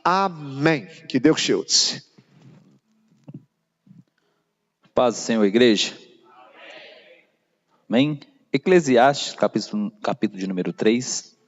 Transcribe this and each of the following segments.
Amém. Que Deus te use. Paz do Senhor, igreja. Amém. Eclesiastes, capítulo de número 3.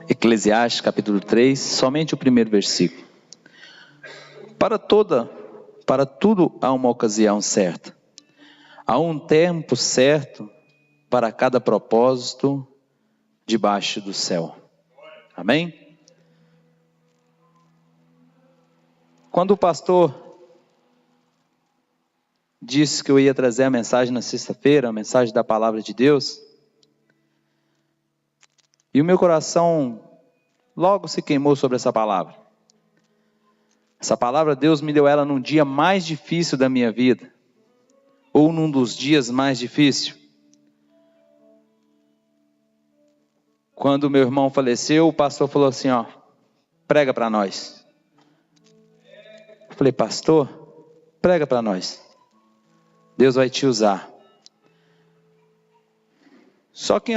Eclesiastes, capítulo 3, somente o primeiro versículo. Para tudo há uma ocasião certa. Há um tempo certo para cada propósito debaixo do céu. Amém? Quando o pastor disse que eu ia trazer a mensagem na sexta-feira, a mensagem da palavra de Deus, e o meu coração logo se queimou sobre essa palavra. Essa palavra Deus me deu ela num dia mais difícil da minha vida, ou num dos dias mais difíceis. Quando meu irmão faleceu, o pastor falou assim, prega para nós. Eu falei, pastor, prega para nós. Deus vai te usar. Só que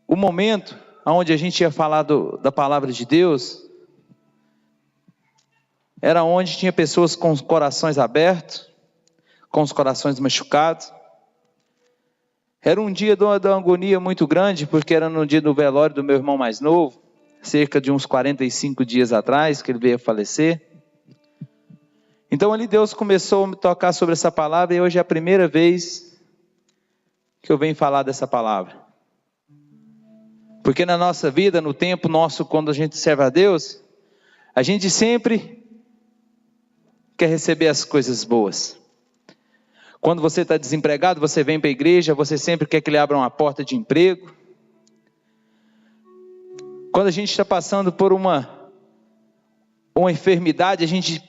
o momento onde a gente ia falar da palavra de Deus, era onde tinha pessoas com os corações abertos, com os corações machucados. Era um dia de uma agonia muito grande, porque era no dia do velório do meu irmão mais novo, cerca de uns 45 dias atrás, que ele veio a falecer. Então ali Deus começou a me tocar sobre essa palavra, e hoje é a primeira vez que eu venho falar dessa palavra. Porque na nossa vida, no tempo nosso, quando a gente serve a Deus, a gente sempre quer receber as coisas boas. Quando você está desempregado, você vem para a igreja, você sempre quer que lhe abra uma porta de emprego. Quando a gente está passando por uma enfermidade, a gente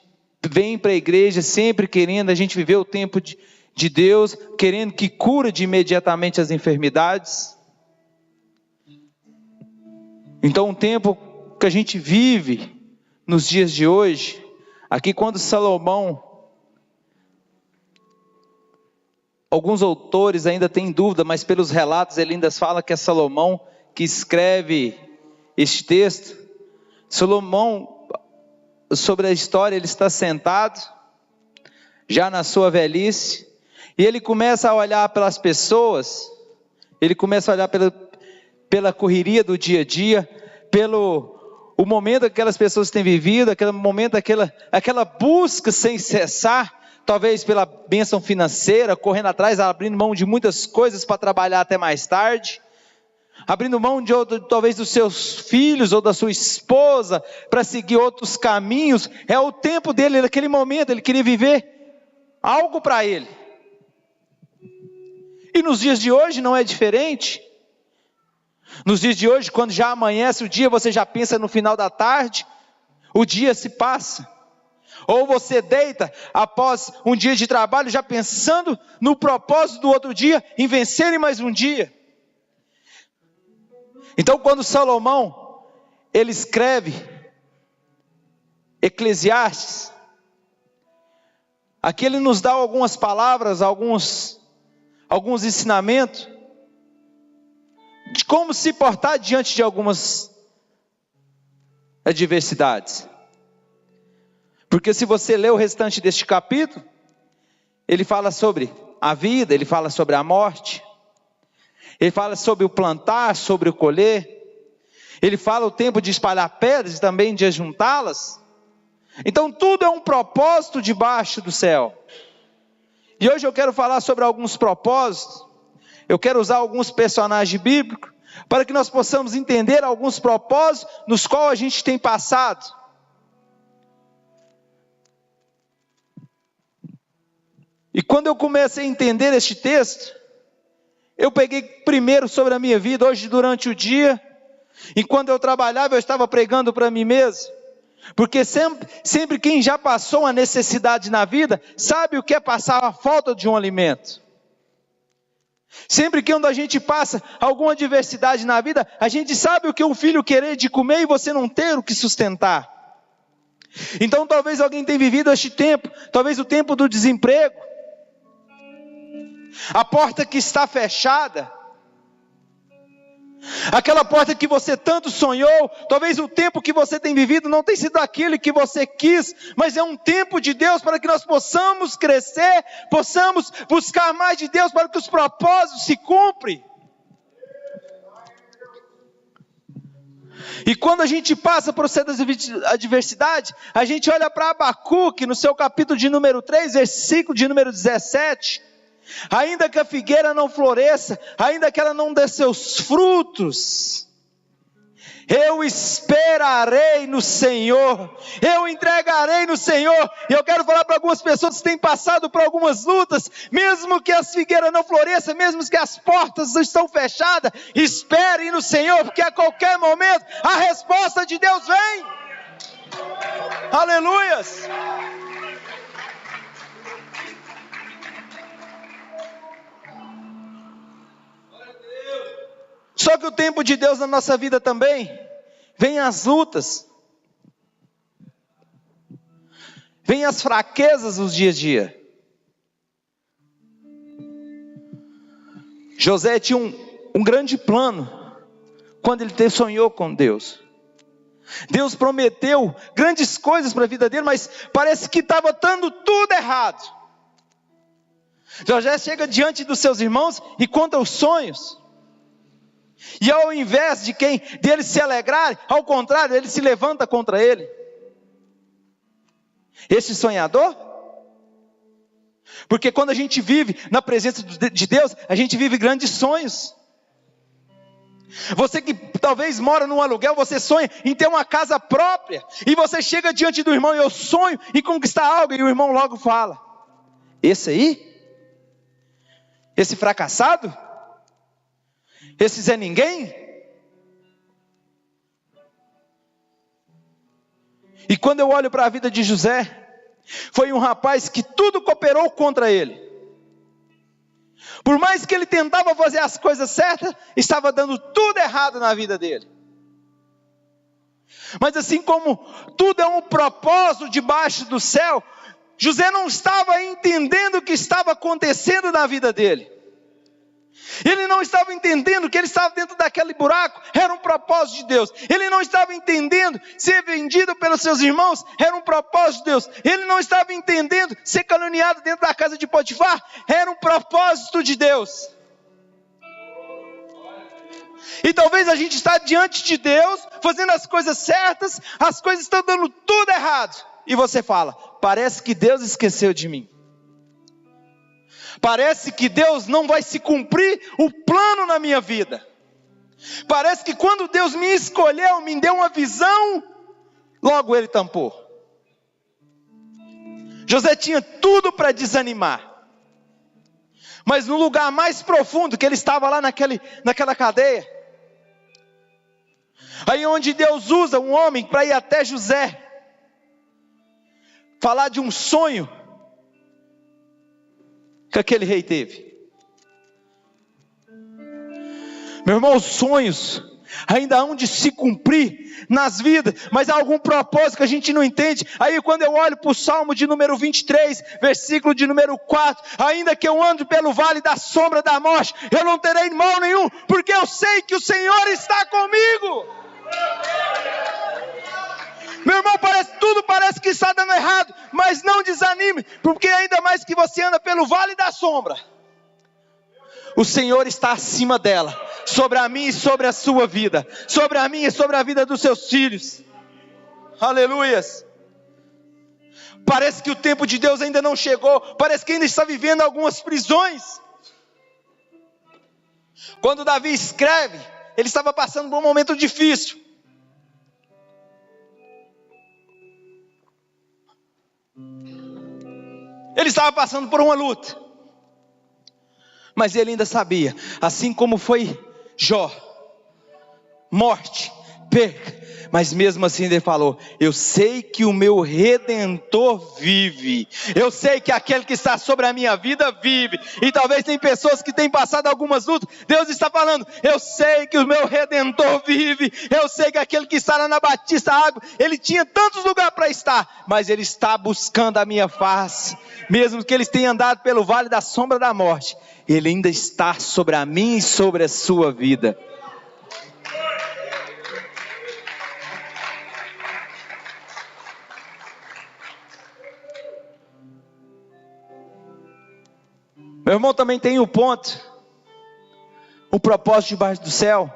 vem para a igreja sempre querendo a gente viver o tempo de Deus, querendo que cura de imediatamente as enfermidades. Então, o tempo que a gente vive nos dias de hoje, aqui quando Salomão, alguns autores ainda têm dúvida, mas pelos relatos ele ainda fala que é Salomão que escreve este texto. Salomão, sobre a história, ele está sentado, já na sua velhice, e ele começa a olhar pelas pessoas, ele começa a olhar pela correria do dia a dia, o momento que aquelas pessoas têm vivido, aquele momento, aquela busca sem cessar, talvez pela bênção financeira, correndo atrás, abrindo mão de muitas coisas para trabalhar até mais tarde, abrindo mão talvez dos seus filhos ou da sua esposa, para seguir outros caminhos. É o tempo dele, naquele momento, ele queria viver algo para ele. E nos dias de hoje não é diferente. Nos dias de hoje, quando já amanhece o dia, você já pensa no final da tarde, o dia se passa. Ou você deita após um dia de trabalho, já pensando no propósito do outro dia, em vencer em mais um dia. Então, quando Salomão, ele escreve Eclesiastes, aqui ele nos dá algumas palavras, alguns ensinamentos, de como se portar diante de algumas adversidades. Porque se você ler o restante deste capítulo, ele fala sobre a vida, ele fala sobre a morte, ele fala sobre o plantar, sobre o colher, ele fala o tempo de espalhar pedras e também de ajuntá-las. Então tudo é um propósito debaixo do céu. E hoje eu quero falar sobre alguns propósitos. Eu quero usar alguns personagens bíblicos para que nós possamos entender alguns propósitos nos quais a gente tem passado. E quando eu comecei a entender este texto, eu peguei primeiro sobre a minha vida. Hoje durante o dia, enquanto eu trabalhava, eu estava pregando para mim mesmo. Porque sempre quem já passou uma necessidade na vida, sabe o que é passar a falta de um alimento. Sempre que quando a gente passa alguma adversidade na vida, a gente sabe o que o filho querer de comer e você não ter o que sustentar. Então talvez alguém tenha vivido este tempo, talvez o tempo do desemprego, a porta que está fechada, aquela porta que você tanto sonhou, talvez o tempo que você tem vivido não tenha sido aquele que você quis, mas é um tempo de Deus para que nós possamos crescer, possamos buscar mais de Deus para que os propósitos se cumprem. E quando a gente passa por essa adversidade, a gente olha para Abacuque, no seu capítulo de número 3, versículo de número 17, ainda que a figueira não floresça, ainda que ela não dê seus frutos, eu esperarei no Senhor, eu entregarei no Senhor. E eu quero falar para algumas pessoas que têm passado por algumas lutas, mesmo que as figueiras não floresçam, mesmo que as portas estão fechadas, esperem no Senhor, porque a qualquer momento a resposta de Deus vem. Aleluias! Só que o tempo de Deus na nossa vida também, vem as lutas, vem as fraquezas dos dia a dia. José tinha um grande plano, quando ele sonhou com Deus. Deus prometeu grandes coisas para a vida dele, mas parece que estava dando tudo errado. José chega diante dos seus irmãos e conta os sonhos. E ao invés dele se alegrar, ao contrário, ele se levanta contra ele. Esse sonhador? Porque quando a gente vive na presença de Deus, a gente vive grandes sonhos. Você que talvez mora num aluguel, você sonha em ter uma casa própria. E você chega diante do irmão, eu sonho em conquistar algo. E o irmão logo fala, esse aí? Esse fracassado? Esse Zé Ninguém? E quando eu olho para a vida de José, foi um rapaz que tudo cooperou contra ele. Por mais que ele tentava fazer as coisas certas, estava dando tudo errado na vida dele. Mas assim como tudo é um propósito debaixo do céu, José não estava entendendo o que estava acontecendo na vida dele. Ele não estava entendendo que ele estava dentro daquele buraco, era um propósito de Deus. Ele não estava entendendo ser vendido pelos seus irmãos, era um propósito de Deus. Ele não estava entendendo ser caluniado dentro da casa de Potifar, era um propósito de Deus. E talvez a gente está diante de Deus, fazendo as coisas certas, as coisas estão dando tudo errado. E você fala, parece que Deus esqueceu de mim. Parece que Deus não vai se cumprir o plano na minha vida. Parece que quando Deus me escolheu, me deu uma visão, logo Ele tampou. José tinha tudo para desanimar. Mas no lugar mais profundo, que ele estava lá naquela cadeia, aí onde Deus usa um homem para ir até José, falar de um sonho que aquele rei teve. Meu irmão, os sonhos ainda hão de se cumprir nas vidas, mas há algum propósito que a gente não entende. Aí quando eu olho para o Salmo de número 23, versículo de número 4, ainda que eu ande pelo vale da sombra da morte, eu não terei mal nenhum, porque eu sei que o Senhor está comigo. Meu irmão, tudo parece que está dando errado, mas não desanime, porque ainda mais que você anda pelo vale da sombra, o Senhor está acima dela, sobre a minha e sobre a sua vida, sobre a minha e sobre a vida dos seus filhos. Aleluias. Parece que o tempo de Deus ainda não chegou, parece que ainda está vivendo algumas prisões. Quando Davi escreve, ele estava passando por um momento difícil. Ele estava passando por uma luta. Mas ele ainda sabia, assim como foi Jó, morte, perca, Mas mesmo assim ele falou: eu sei que o meu Redentor vive, eu sei que aquele que está sobre a minha vida vive. E talvez tem pessoas que têm passado algumas lutas. Deus está falando: eu sei que o meu Redentor vive, eu sei que aquele que está lá na Batista Água, ele tinha tantos lugares para estar, mas ele está buscando a minha face. Mesmo que eles tenham andado pelo vale da sombra da morte, ele ainda está sobre a minha e sobre a sua vida. Meu irmão, também tem um ponto, o propósito debaixo do céu,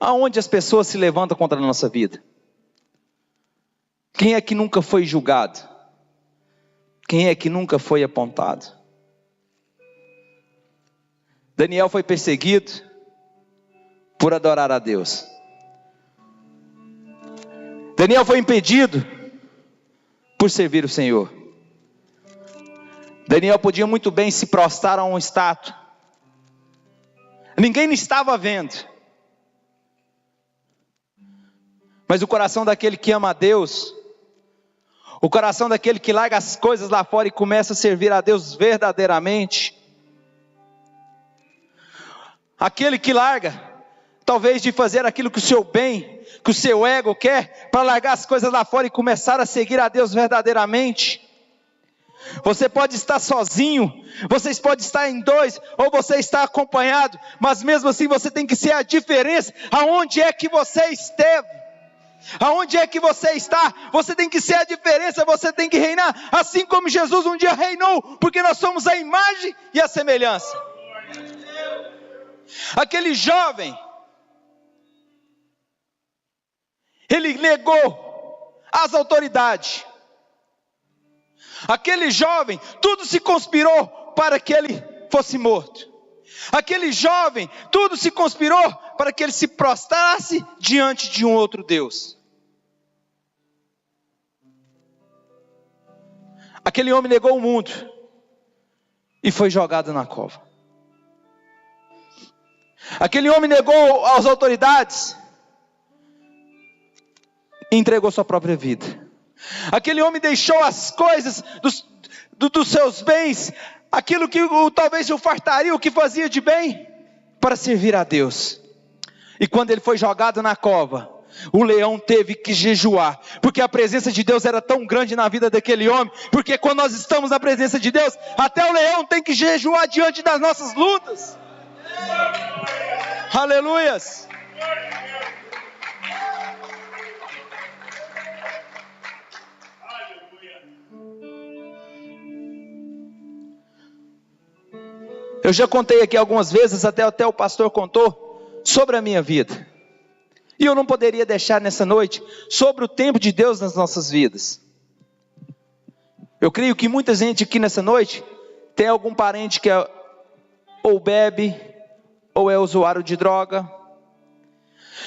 aonde as pessoas se levantam contra a nossa vida. Quem é que nunca foi julgado? Quem é que nunca foi apontado? Daniel foi perseguido por adorar a Deus. Daniel foi impedido por servir o Senhor. Daniel podia muito bem se prostrar a uma estátua. Ninguém estava vendo. Mas o coração daquele que ama a Deus, o coração daquele que larga as coisas lá fora e começa a servir a Deus verdadeiramente, aquele que larga, talvez de fazer aquilo que o seu bem, que o seu ego quer, para largar as coisas lá fora e começar a seguir a Deus verdadeiramente. Você pode estar sozinho, vocês podem estar em dois, ou você está acompanhado, mas mesmo assim você tem que ser a diferença, aonde é que você esteve, aonde é que você está, você tem que ser a diferença, você tem que reinar, assim como Jesus um dia reinou, porque nós somos a imagem e a semelhança. Aquele jovem, ele negou as autoridades. Aquele jovem, tudo se conspirou para que ele fosse morto. Aquele jovem, tudo se conspirou para que ele se prostrasse diante de um outro Deus. Aquele homem negou o mundo e foi jogado na cova. Aquele homem negou as autoridades e entregou sua própria vida. Aquele homem deixou as coisas dos seus bens, aquilo que talvez o fartaria, o que fazia de bem, para servir a Deus. E quando ele foi jogado na cova, o leão teve que jejuar, porque a presença de Deus era tão grande na vida daquele homem, porque quando nós estamos na presença de Deus, até o leão tem que jejuar diante das nossas lutas. Aleluias! Eu já contei aqui algumas vezes, até o pastor contou, sobre a minha vida. E eu não poderia deixar nessa noite, sobre o tempo de Deus nas nossas vidas. Eu creio que muita gente aqui nessa noite, tem algum parente que ou bebe, ou é usuário de droga.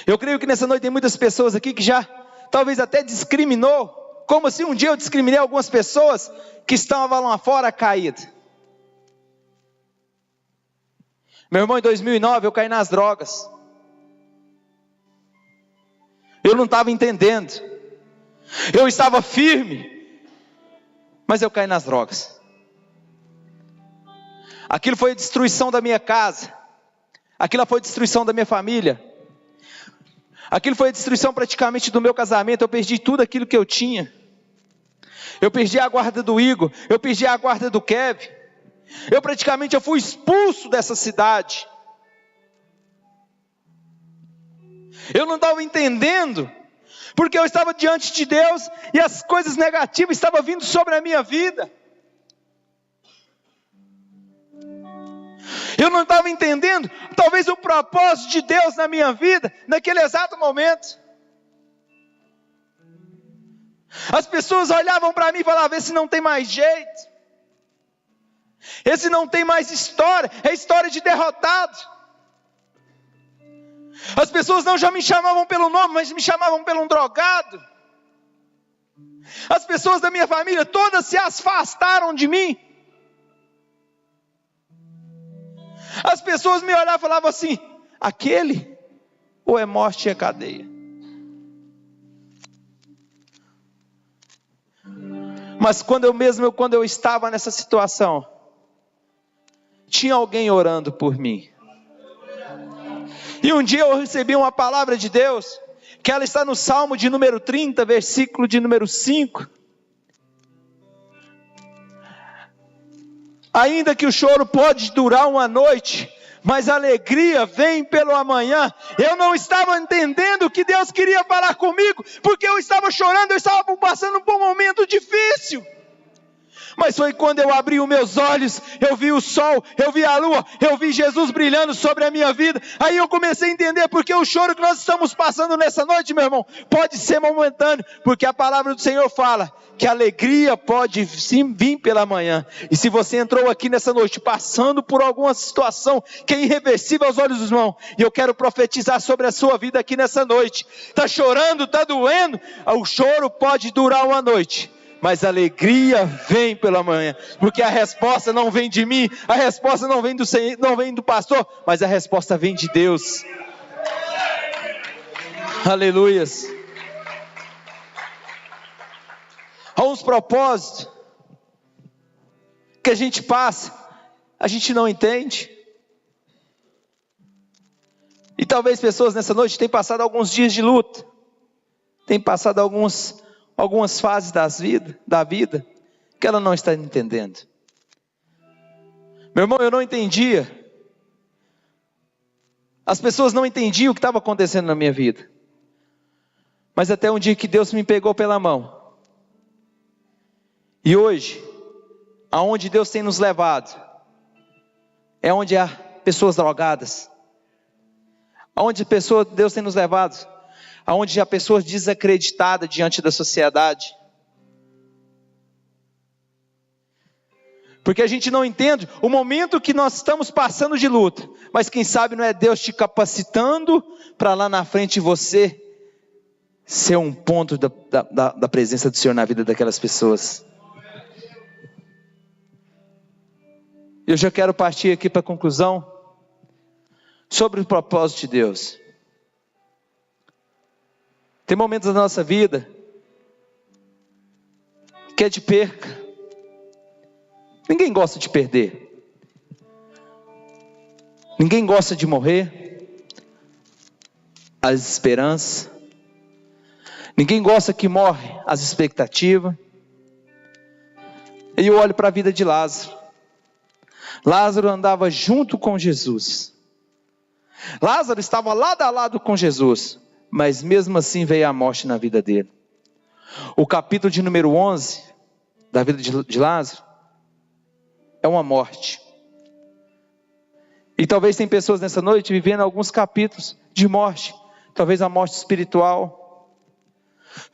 Eu creio que nessa noite tem muitas pessoas aqui que já, talvez até discriminou, como se um dia eu discriminei algumas pessoas que estavam lá fora caídas. Meu irmão, em 2009 eu caí nas drogas. Eu não estava entendendo. Eu estava firme, mas eu caí nas drogas. Aquilo foi a destruição da minha casa. Aquilo foi a destruição da minha família. Aquilo foi a destruição praticamente do meu casamento. Eu perdi tudo aquilo que eu tinha. Eu perdi a guarda do Igor. Eu perdi a guarda do Kevin. Eu fui expulso dessa cidade. Eu não estava entendendo, porque eu estava diante de Deus e as coisas negativas estavam vindo sobre a minha vida. Eu não estava entendendo, talvez o propósito de Deus na minha vida, naquele exato momento. As pessoas olhavam para mim e falavam: esse não tem mais jeito. Esse não tem mais história, é história de derrotado. As pessoas não já me chamavam pelo nome, mas me chamavam pelo um drogado. As pessoas da minha família, todas se afastaram de mim. As pessoas me olhavam e falavam assim: aquele ou é morte e é cadeia? Mas quando eu estava nessa situação, tinha alguém orando por mim. E um dia eu recebi uma palavra de Deus, que ela está no Salmo de número 30, versículo de número 5. Ainda que o choro pode durar uma noite, mas a alegria vem pelo amanhã. Eu não estava entendendo o que Deus queria falar comigo, porque eu estava chorando, eu estava passando por um momento difícil. Mas foi quando eu abri os meus olhos, eu vi o sol, eu vi a lua, eu vi Jesus brilhando sobre a minha vida. Aí eu comecei a entender porque o choro que nós estamos passando nessa noite, meu irmão, pode ser momentâneo, porque a palavra do Senhor fala que a alegria pode sim vir pela manhã. E se você entrou aqui nessa noite passando por alguma situação que é irreversível aos olhos dos irmãos, e eu quero profetizar sobre a sua vida aqui nessa noite. Está chorando, está doendo, o choro pode durar uma noite, mas a alegria vem pela manhã, porque a resposta não vem de mim, a resposta não vem do Senhor, não vem do pastor, mas a resposta vem de Deus. Aleluias. Há uns propósitos que a gente passa, a gente não entende. E talvez pessoas nessa noite tenham passado alguns dias de luta, tenham passado algumas fases da vida, que ela não está entendendo. Meu irmão, eu não entendia. As pessoas não entendiam o que estava acontecendo na minha vida. Mas até um dia que Deus me pegou pela mão. E hoje, aonde Deus tem nos levado, é onde há pessoas drogadas. Aonde Deus tem nos levado, aonde há pessoas desacreditadas diante da sociedade. Porque a gente não entende o momento que nós estamos passando de luta, mas quem sabe não é Deus te capacitando para lá na frente você ser um ponto da presença do Senhor na vida daquelas pessoas. Eu já quero partir aqui para a conclusão sobre o propósito de Deus. Tem momentos da nossa vida que é de perca. Ninguém gosta de perder. Ninguém gosta de morrer. As esperanças. Ninguém gosta que morre as expectativas. E eu olho para a vida de Lázaro. Lázaro andava junto com Jesus. Lázaro estava lado a lado com Jesus, mas mesmo assim veio a morte na vida dele. O capítulo de número 11 da vida de Lázaro é uma morte. E talvez tem pessoas nessa noite vivendo alguns capítulos de morte. Talvez a morte espiritual,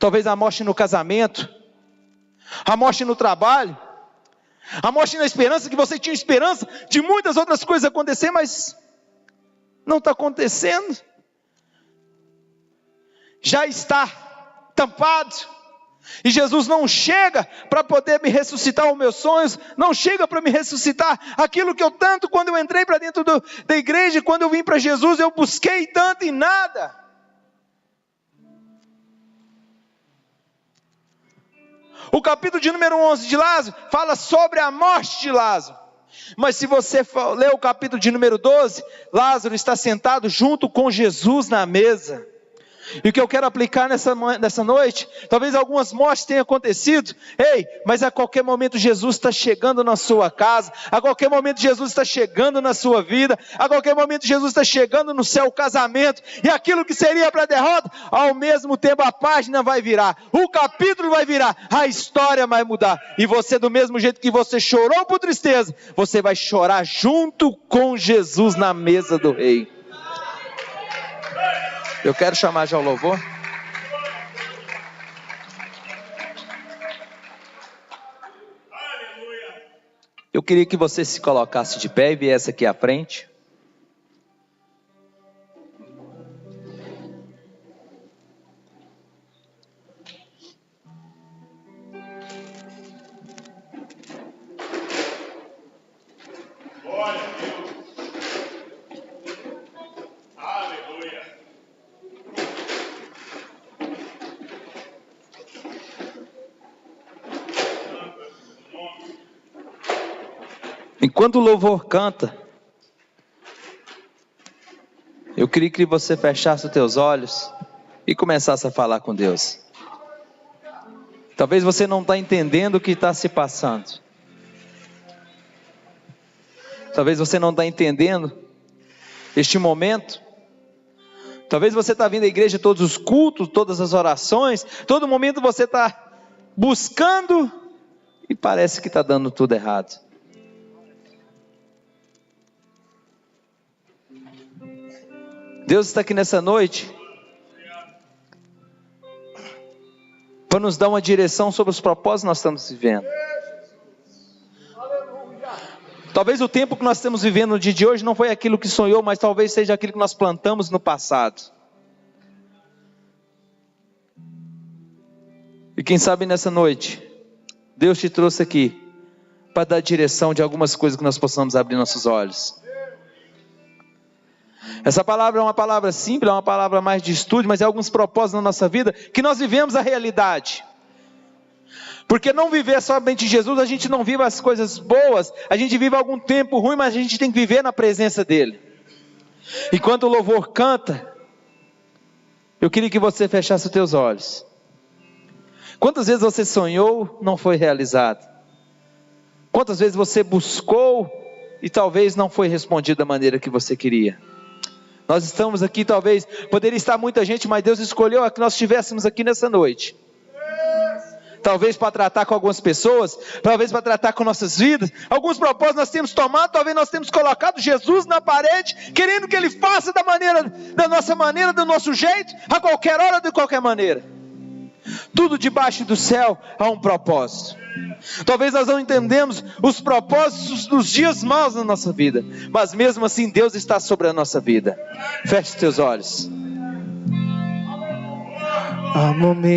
talvez a morte no casamento, a morte no trabalho, a morte na esperança, que você tinha esperança de muitas outras coisas acontecer, mas não está acontecendo. Já está tampado. E Jesus não chega para poder me ressuscitar os meus sonhos, não chega para me ressuscitar aquilo que eu tanto, quando eu entrei para dentro da igreja, quando eu vim para Jesus, eu busquei tanto e nada. O capítulo de número 11 de Lázaro fala sobre a morte de Lázaro. Mas se você ler o capítulo de número 12, Lázaro está sentado junto com Jesus na mesa. E o que eu quero aplicar nessa noite, talvez algumas mortes tenham acontecido, mas a qualquer momento Jesus está chegando na sua casa, a qualquer momento Jesus está chegando na sua vida, a qualquer momento Jesus está chegando no seu casamento, e aquilo que seria para a derrota, ao mesmo tempo a página vai virar, o capítulo vai virar, a história vai mudar, e você, do mesmo jeito que você chorou por tristeza, você vai chorar junto com Jesus na mesa do rei. Eu quero chamar já o louvor. Eu queria que você se colocasse de pé e viesse aqui à frente. Glória a Deus. Aleluia. Enquanto o louvor canta, eu queria que você fechasse os teus olhos e começasse a falar com Deus. Talvez você não está entendendo o que está se passando. Talvez você não está entendendo este momento. Talvez você está vindo à igreja todos os cultos, todas as orações, todo momento você está buscando e parece que está dando tudo errado. Deus está aqui nessa noite para nos dar uma direção sobre os propósitos que nós estamos vivendo. Talvez o tempo que nós estamos vivendo no dia de hoje não foi aquilo que sonhou, mas talvez seja aquilo que nós plantamos no passado. E quem sabe nessa noite, Deus te trouxe aqui para dar direção de algumas coisas que nós possamos abrir nossos olhos. Essa palavra é uma palavra simples, é uma palavra mais de estudo, mas é alguns propósitos na nossa vida que nós vivemos a realidade. Porque não viver somente Jesus, a gente não vive as coisas boas, a gente vive algum tempo ruim, mas a gente tem que viver na presença dEle. E quando o louvor canta, eu queria que você fechasse os teus olhos. Quantas vezes você sonhou, não foi realizado? Quantas vezes você buscou e talvez não foi respondido da maneira que você queria? Nós estamos aqui, talvez, poderia estar muita gente, mas Deus escolheu que nós estivéssemos aqui nessa noite. Talvez para tratar com algumas pessoas, talvez para tratar com nossas vidas. Alguns propósitos nós temos tomado, talvez nós temos colocado Jesus na parede, querendo que Ele faça da nossa maneira, do nosso jeito, a qualquer hora, de qualquer maneira. Tudo debaixo do céu há um propósito. Talvez nós não entendemos os propósitos dos dias maus na nossa vida, mas mesmo assim Deus está sobre a nossa vida. Feche os teus olhos. Há momentos